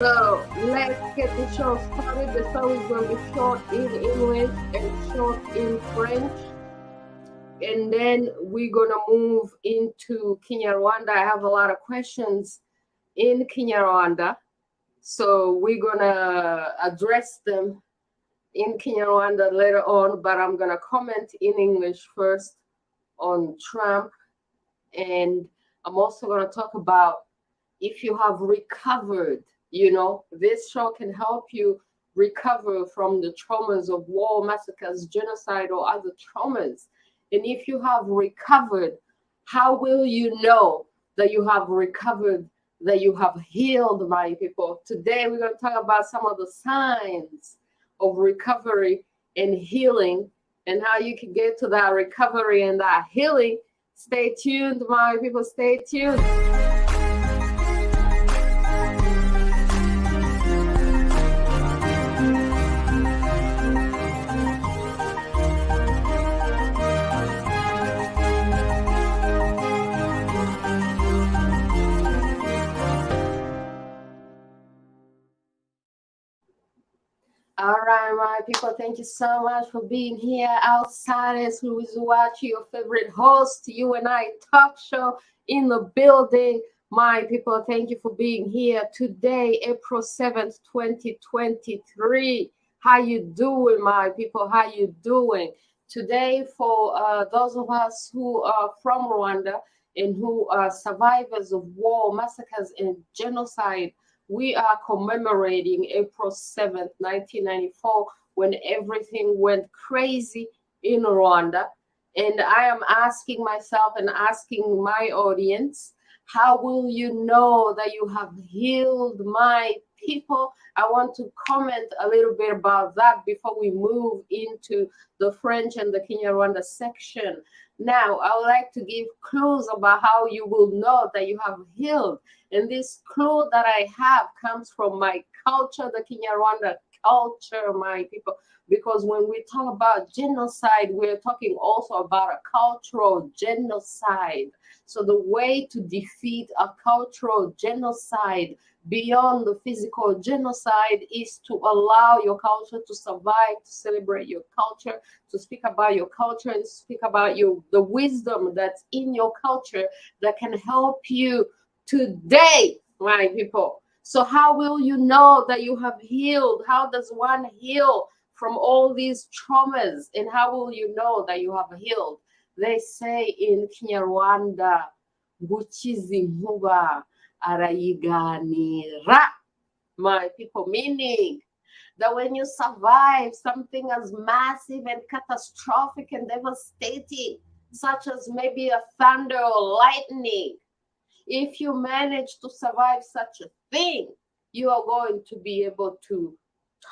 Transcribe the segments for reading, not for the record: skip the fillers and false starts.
So let's get the show started. The show is going to be short in English and short in French. And then we're going to move into Kinyarwanda. I have a lot of questions in Kinyarwanda. So we're going to address them in Kinyarwanda later on, but I'm going to comment in English first on Trump. And I'm also going to talk about if you have recovered. This show can help you recover from the traumas of war, massacres, genocide, or other traumas. And if you have recovered, how will you know that you have recovered, that you have healed, my people? Today, we're going to talk about some of the signs of recovery and healing and how you can get to that recovery and that healing. Stay tuned, my people. Stay tuned. All right, my people, thank you so much for being here. Ausares, Louise, Uwacu, your favorite host, U&I Talk Show in the building. My people, thank you for being here today, April 7th, 2023. How you doing, my people? How you doing? Today, for those of us who are from Rwanda and who are survivors of war, massacres, and genocide, we are commemorating April 7th, 1994, when everything went crazy in Rwanda. And I am asking myself and asking my audience, how will you know that you have healed, my people? I want to comment a little bit about that before we move into the French and the Kinyarwanda section. Now, I would like to give clues about how you will know that you have healed. And this clue that I have comes from my culture, the Kinyarwanda culture, my people. Because when we talk about genocide, we're talking also about a cultural genocide. So the way to defeat a cultural genocide beyond the physical genocide is to allow your culture to survive, to celebrate your culture, to speak about your culture, and speak about the wisdom that's in your culture that can help you today, my people. So how will you know that you have healed? How does one heal from all these traumas? And how will you know that you have healed? They say in Kinyarwanda, gukiza inkuba arayiganira. My people, meaning that when you survive something as massive and catastrophic and devastating, such as maybe a thunder or lightning, if you manage to survive such a thing, you are going to be able to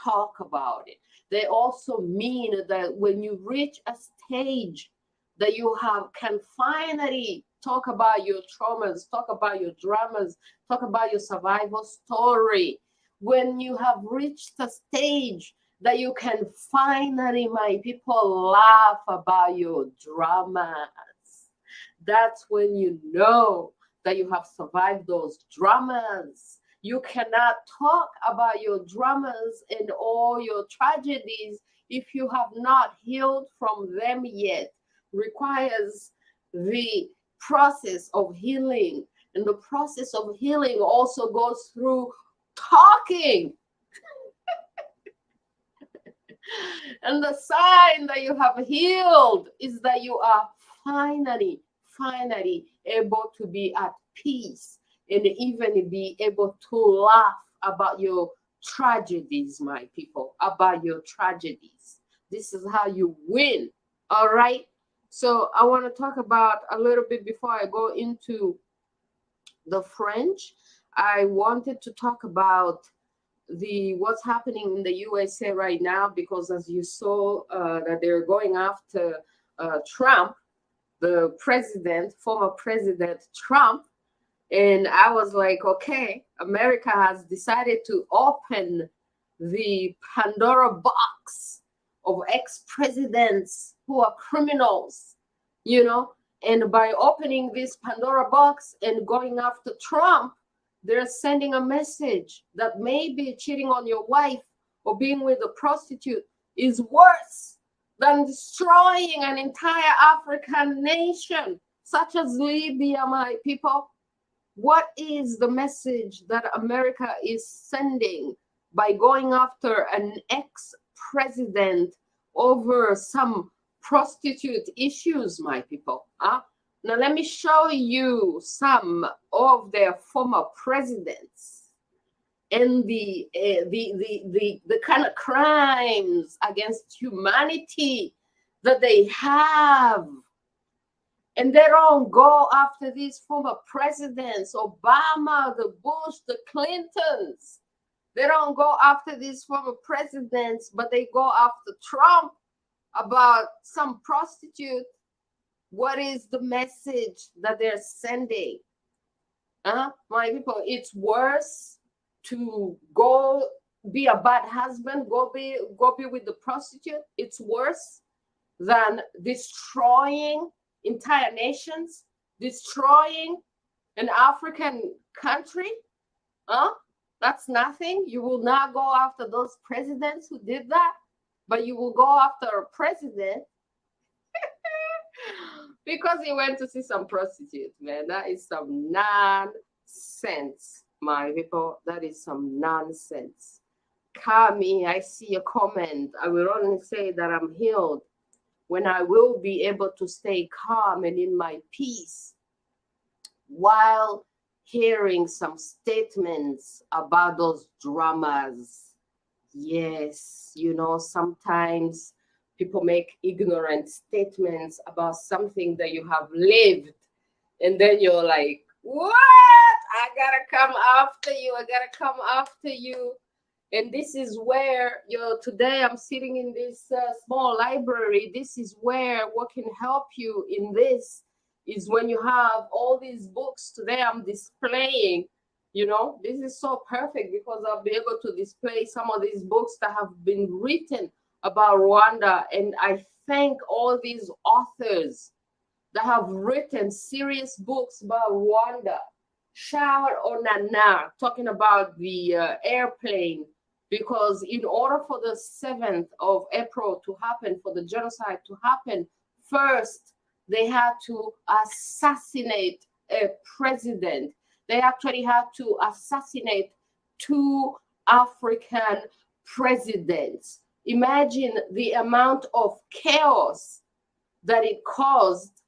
talk about it. They also mean that when you reach a stage that you can finally talk about your traumas, talk about your dramas, talk about your survival story. When you have reached a stage that you can finally, my people, laugh about your dramas, that's when you know that you have survived those dramas. You cannot talk about your dramas and all your tragedies if you have not healed from them yet. Requires the process of healing. And the process of healing also goes through talking. And the sign that you have healed is that you are finally able to be at peace and even be able to laugh about your tragedies, my people, about your tragedies. This is how you win. All right. So I want to talk about a little bit before I go into the French. I wanted to talk about what's happening in the USA right now, because as you saw that they're going after Trump, the president, former president Trump. And I was like, okay, America has decided to open the Pandora box of ex-presidents who are criminals, And by opening this Pandora box and going after Trump, they're sending a message that maybe cheating on your wife or being with a prostitute is worse than destroying an entire African nation, such as Libya, my people. What is the message that America is sending by going after an ex-president over some prostitute issues, my people? Huh? Now, let me show you some of their former presidents and the kind of crimes against humanity that they have. And they don't go after these former presidents, Obama, the Bush, the Clintons. They don't go after these former presidents, but they go after Trump about some prostitute. What is the message that they're sending? My people, it's worse to go be a bad husband, go be with the prostitute. It's worse than destroying entire nations, destroying an African country. That's nothing. You will not go after those presidents who did that, but you will go after a president because he went to see some prostitute, man. That is some nonsense, my people. That is some nonsense. Kami, I see a comment. I will only say that I'm healed when I will be able to stay calm and in my peace while hearing some statements about those dramas. Yes, you know, sometimes people make ignorant statements about something that you have lived, and then you're like, what? I gotta come after you. I gotta come after you. And this is where, today I'm sitting in this small library. This is where what can help you in this is when you have all these books. Today I'm displaying, this is so perfect because I'll be able to display some of these books that have been written about Rwanda. And I thank all these authors that have written serious books about Rwanda. Charles Onana talking about the airplane, because in order for the 7th of April to happen, for the genocide to happen, first they had to assassinate a president. They actually had to assassinate 2 African presidents. Imagine the amount of chaos that it caused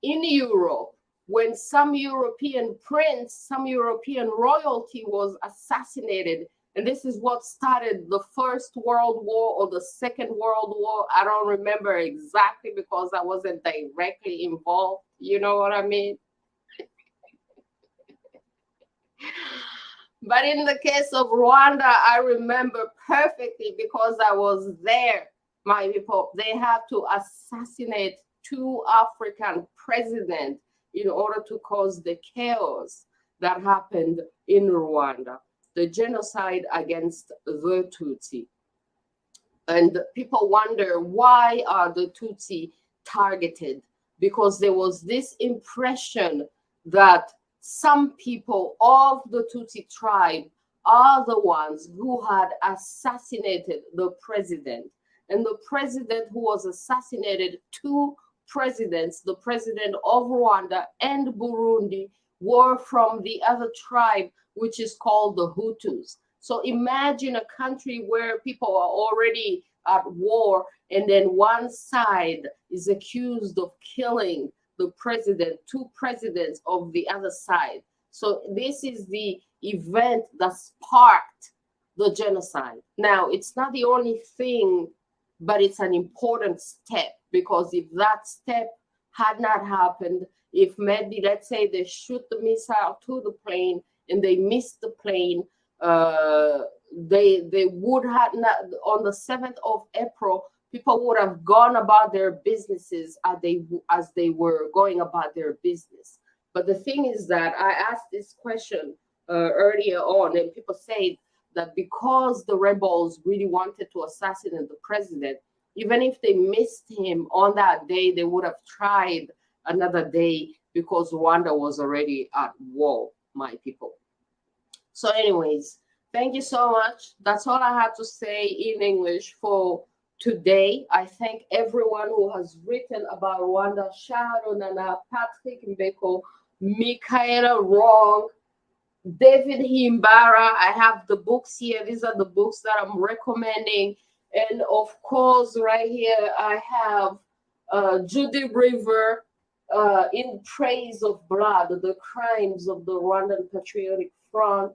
in Europe when some European prince, some European royalty was assassinated. And this is what started the First World War or the Second World War. I don't remember exactly because I wasn't directly involved. You know what I mean? But in the case of Rwanda, I remember perfectly because I was there, my people. They had to assassinate 2 African presidents in order to cause the chaos that happened in Rwanda, the genocide against the Tutsi. And people wonder, why are the Tutsi targeted? Because there was this impression that some people of the Tutsi tribe are the ones who had assassinated the president. And the president who was assassinated, 2 presidents, the president of Rwanda and Burundi, were from the other tribe, which is called the Hutus. So imagine a country where people are already at war, and then one side is accused of killing the president, 2 presidents of the other side. So this is the event that sparked the genocide. Now, it's not the only thing, but it's an important step, because if that step had not happened, if maybe, let's say, they shoot the missile to the plane and they missed the plane, they would have not, on the 7th of April, people would have gone about their businesses as they were going about their business. But the thing is that I asked this question earlier on, and people say that because the rebels really wanted to assassinate the president, even if they missed him on that day, they would have tried another day because Rwanda was already at war, my people. So anyways, thank you so much. That's all I had to say in English for today. I thank everyone who has written about Rwanda: Sharon, Nana, Patrick Mbeko, Michaela Wrong, David Himbara. I have the books here. These are the books that I'm recommending. And of course, right here, I have Judy River, In Praise of Blood, The Crimes of the Rwandan Patriotic Front.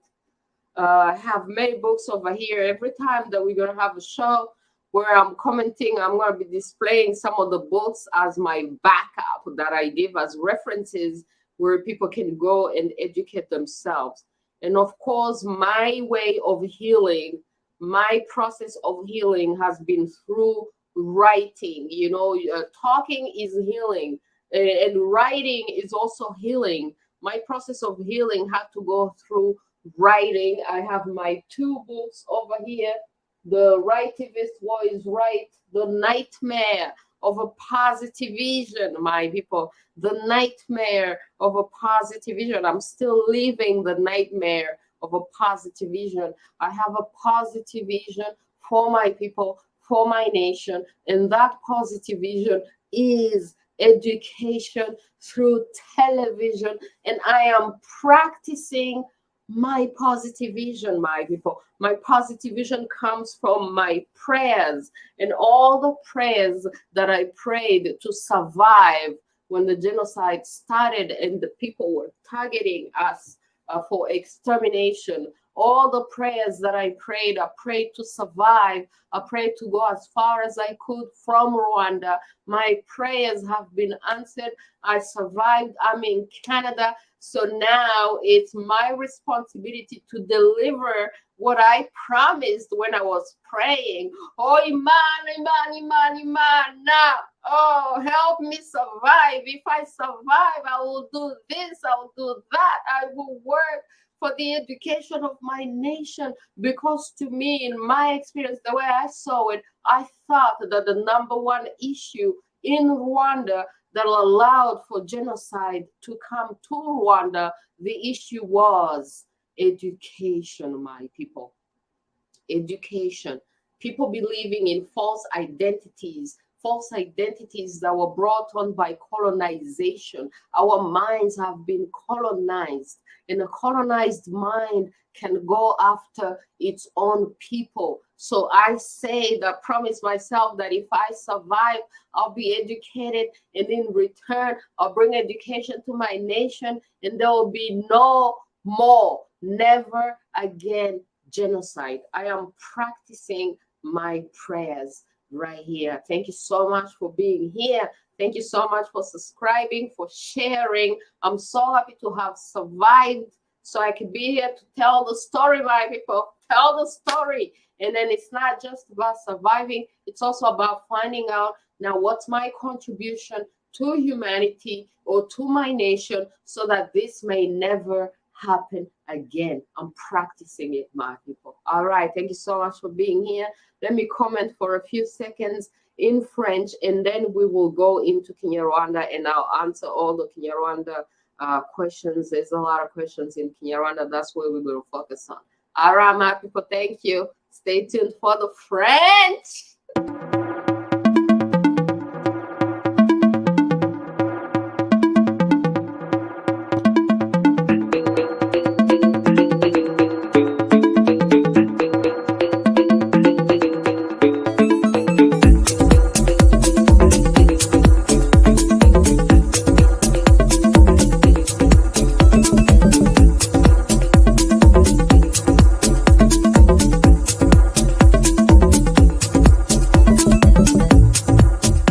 I have many books over here. Every time that we're going to have a show where I'm commenting, I'm going to be displaying some of the books as my backup that I give as references where people can go and educate themselves. And of course, my way of healing, my process of healing has been through writing. You know, talking is healing, and writing is also healing. My process of healing had to go through writing. I have my two books over here. The Writivist Voice Right, The Nightmare of a Positive Vision, my people. The Nightmare of a Positive Vision. I'm still living the nightmare of a positive vision. I have a positive vision for my people, for my nation, and that positive vision is education through television, and I am practicing my positive vision, my people. My positive vision comes from my prayers and all the prayers that I prayed to survive when the genocide started and the people were targeting us for extermination. All the prayers that I prayed to survive. I prayed to go as far as I could from Rwanda. My prayers have been answered. I survived. I'm in Canada. So now it's my responsibility to deliver what I promised when I was praying. Oh, Iman, now. Oh, help me survive. If I survive, I will do this, I will do that. I will work for the education of my nation. Because to me, in my experience, the way I saw it, I thought that the number one issue in Rwanda that allowed for genocide to come to Rwanda, the issue was education, my people. Education. People believing in false identities that were brought on by colonization. Our minds have been colonized, and a colonized mind can go after its own people. So I say that, promise myself that if I survive, I'll be educated, and in return, I'll bring education to my nation, and there will be no more, never again, genocide. I am practicing my prayers right here. Thank you so much for being here. Thank you so much for subscribing, for sharing. I'm so happy to have survived so I could be here to tell the story, my people. Tell the story. And then it's not just about surviving, it's also about finding out now what's my contribution to humanity or to my nation so that this may never happen again. I'm practicing it, my people. All right. Thank you so much for being here. Let me comment for a few seconds in French, and then we will go into Kinyarwanda, and I'll answer all the Kinyarwanda questions. There's a lot of questions in Kinyarwanda. That's where we're going to focus on. All right, my people. Thank you. Stay tuned for the French.